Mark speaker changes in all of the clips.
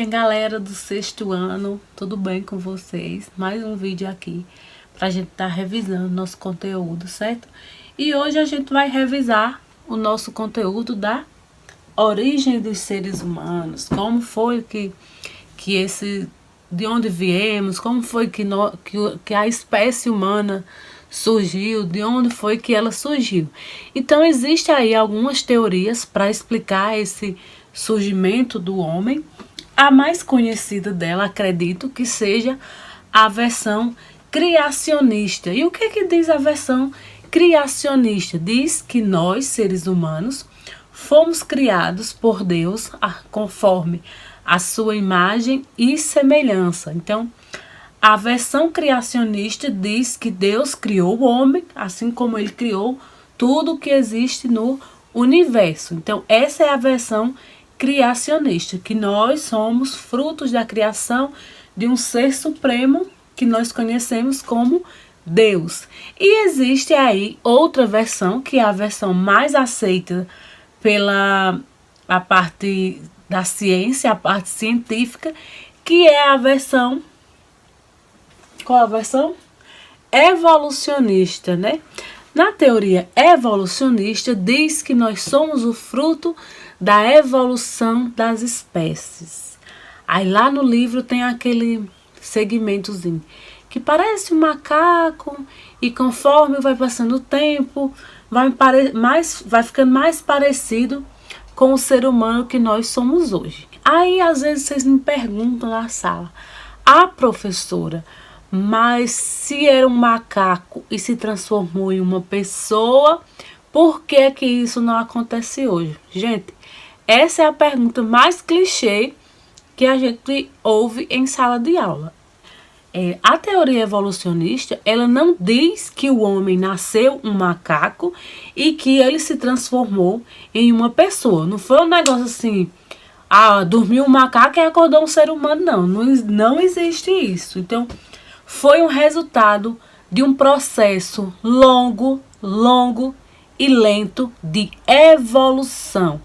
Speaker 1: minha galera do sexto ano, tudo bem com vocês? Mais um vídeo aqui pra gente estar revisando nosso conteúdo, certo? E hoje a gente vai revisar o nosso conteúdo da origem dos seres humanos, como foi de onde viemos, como foi que a espécie humana surgiu, de onde foi que ela surgiu. Então existe aí algumas teorias para explicar esse surgimento do homem. A mais conhecida dela, acredito que seja a versão criacionista. E o que diz a versão criacionista? Diz que nós, seres humanos, fomos criados por Deus conforme a sua imagem e semelhança. Então, a versão criacionista diz que Deus criou o homem, assim como ele criou tudo que existe no universo. Então, essa é a versão criacionista, que nós somos frutos da criação de um ser supremo que nós conhecemos como Deus. E existe aí outra versão, que é a versão mais aceita pela a parte da ciência, a parte científica, que é a versão... Qual a versão? Evolucionista, né? Na teoria evolucionista, diz que nós somos o fruto da evolução das espécies. Aí lá no livro tem aquele segmentozinho que parece um macaco e conforme vai passando o tempo, vai ficando mais parecido com o ser humano que nós somos hoje. Aí às vezes vocês me perguntam na sala: professora, mas se era um macaco e se transformou em uma pessoa, por que que isso não acontece hoje? Gente, essa é a pergunta mais clichê que a gente ouve em sala de aula. A teoria evolucionista, ela não diz que o homem nasceu um macaco e que ele se transformou em uma pessoa. Não foi um negócio assim, dormiu um macaco e acordou um ser humano. Não existe isso. Então, foi um resultado de um processo longo e lento de evolução.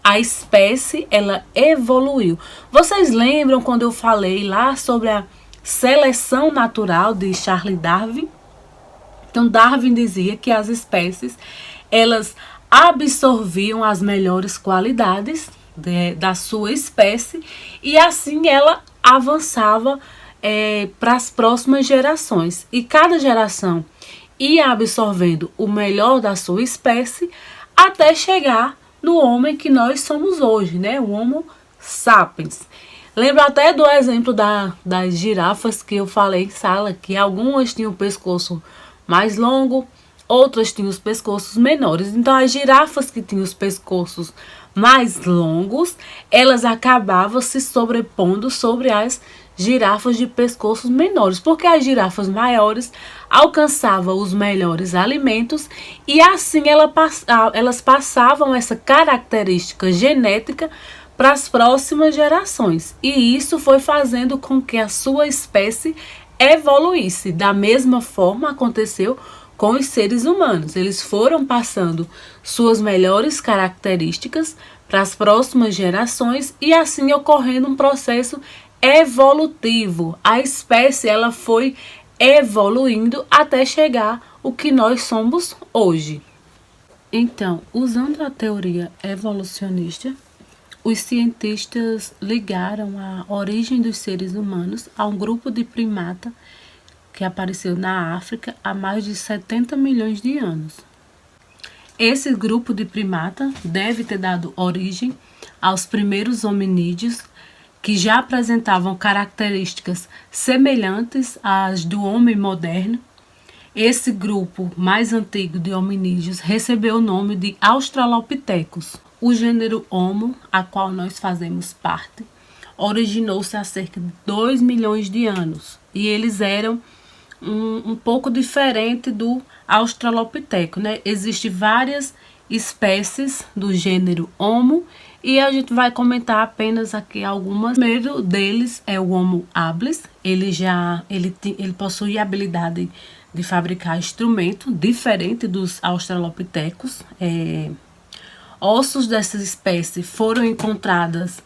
Speaker 1: A espécie, ela evoluiu. Vocês lembram quando eu falei lá sobre a seleção natural de Charles Darwin? Então, Darwin dizia que as espécies, elas absorviam as melhores qualidades da sua espécie e assim ela avançava para as próximas gerações. E cada geração ia absorvendo o melhor da sua espécie até chegar no homem que nós somos hoje, né? O Homo sapiens. Lembro até do exemplo das girafas que eu falei em sala, que algumas tinham o pescoço mais longo, outras tinham os pescoços menores. Então, as girafas que tinham os pescoços mais longos, elas acabavam se sobrepondo sobre as girafas de pescoços menores, porque as girafas maiores alcançavam os melhores alimentos e assim elas passavam essa característica genética para as próximas gerações. E isso foi fazendo com que a sua espécie evoluísse. Da mesma forma aconteceu com os seres humanos. Eles foram passando suas melhores características para as próximas gerações e assim ocorrendo um processo evolutivo. A espécie, ela foi evoluindo até chegar o que nós somos hoje. Então, usando a teoria evolucionista, os cientistas ligaram a origem dos seres humanos a um grupo de primata que apareceu na África há mais de 70 milhões de anos. Esse grupo de primata deve ter dado origem aos primeiros hominídeos, que já apresentavam características semelhantes às do homem moderno. Esse grupo mais antigo de hominídeos recebeu o nome de Australopithecus. O gênero Homo, a qual nós fazemos parte, originou-se há cerca de 2 milhões de anos. E eles eram um pouco diferente do Australopithecus, né? Existem várias espécies do gênero Homo e a gente vai comentar apenas aqui algumas. O primeiro deles é o Homo habilis. Ele possui a habilidade de fabricar instrumento diferente dos Australopithecus. Ossos dessa espécie foram encontradas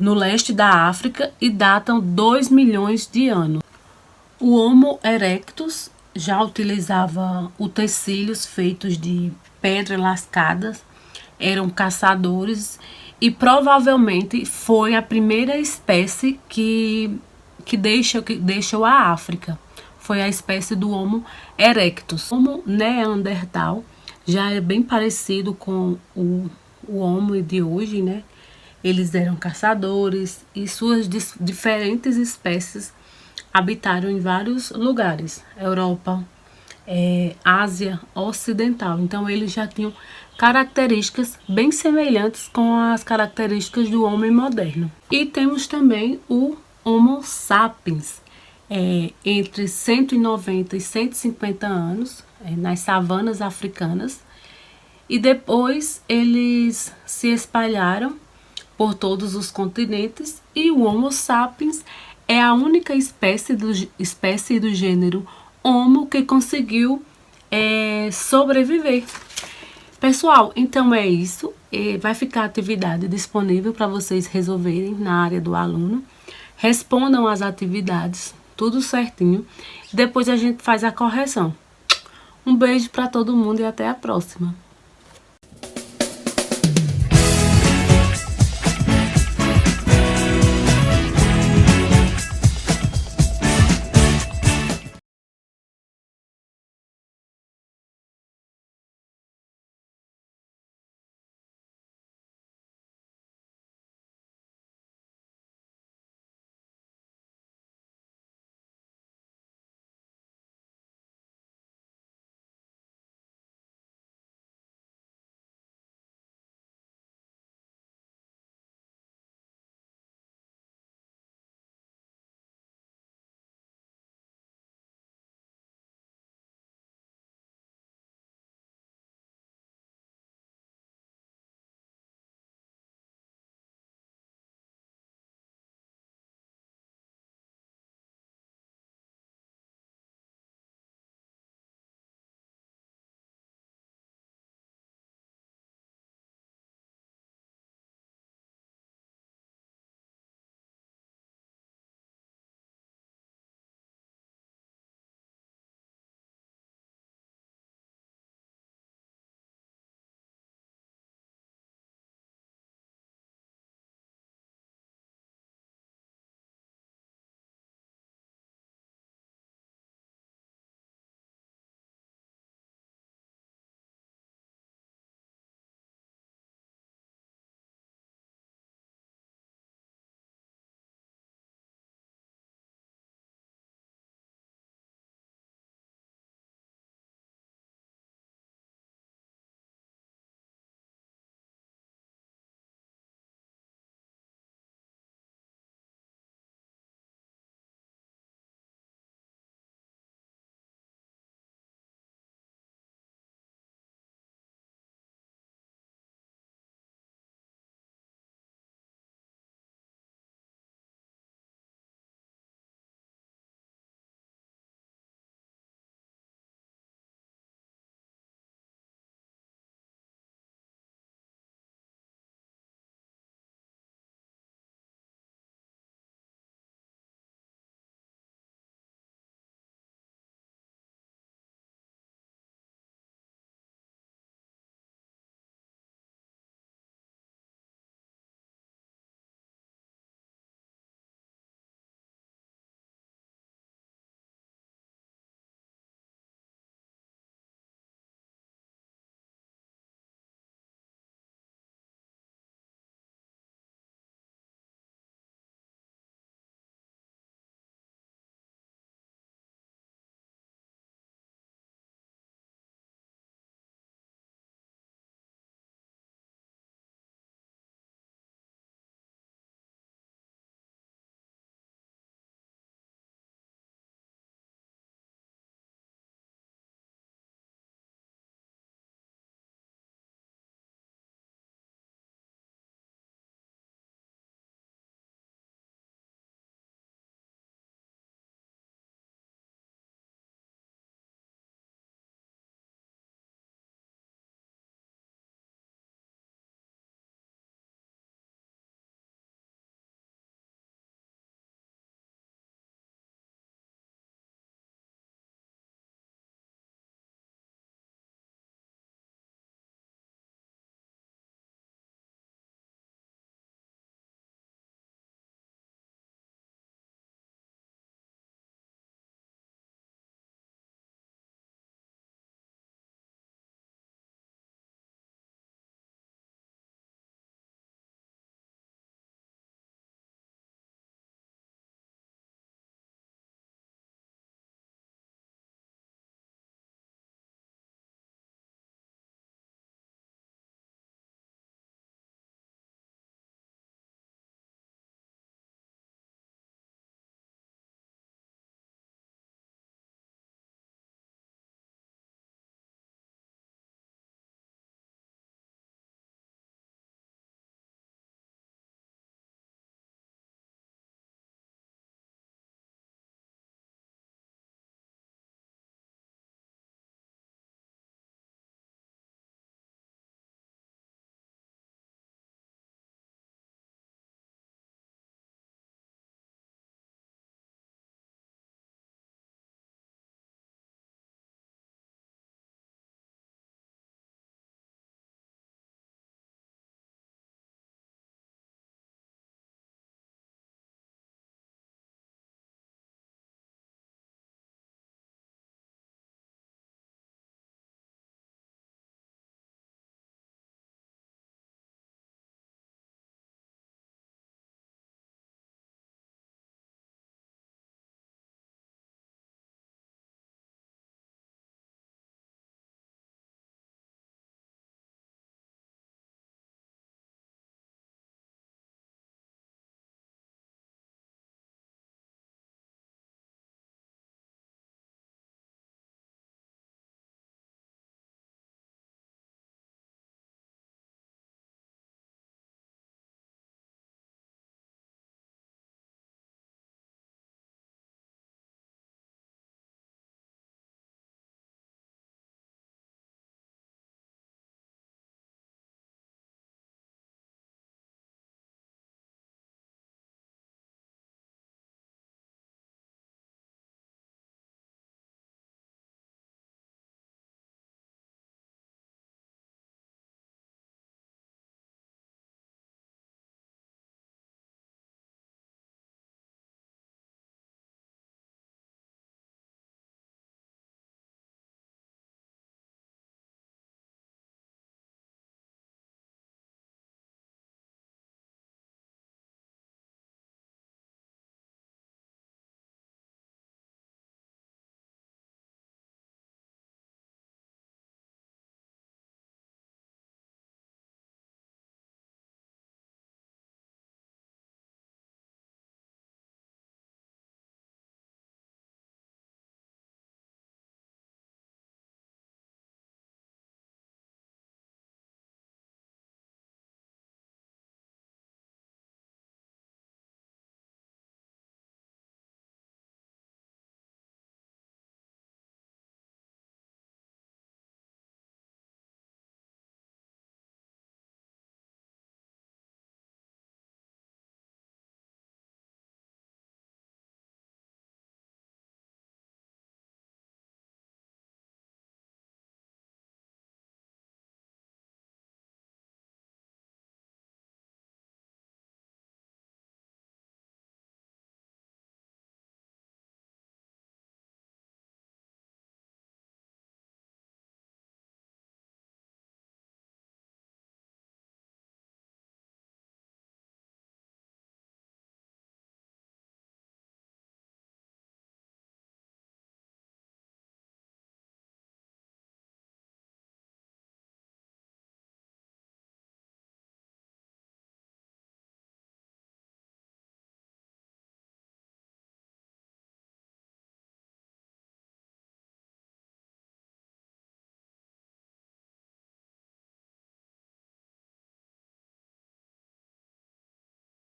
Speaker 1: no leste da África e datam 2 milhões de anos. O Homo erectus já utilizava utensílios feitos de pedra lascada, eram caçadores e provavelmente foi a primeira espécie que deixou a África. Foi a espécie do Homo erectus. O Homo neandertal já é bem parecido com o Homo de hoje, né? Eles eram caçadores e suas diferentes espécies habitaram em vários lugares, Europa, Ásia Ocidental. Então eles já tinham características bem semelhantes com as características do homem moderno. E temos também o Homo sapiens, entre 190 e 150 anos, nas savanas africanas, e depois eles se espalharam por todos os continentes, e o Homo sapiens é a única espécie do gênero Homo que conseguiu sobreviver. Pessoal, então é isso. Vai ficar a atividade disponível para vocês resolverem na área do aluno. Respondam as atividades, tudo certinho. Depois a gente faz a correção. Um beijo para todo mundo e até a próxima.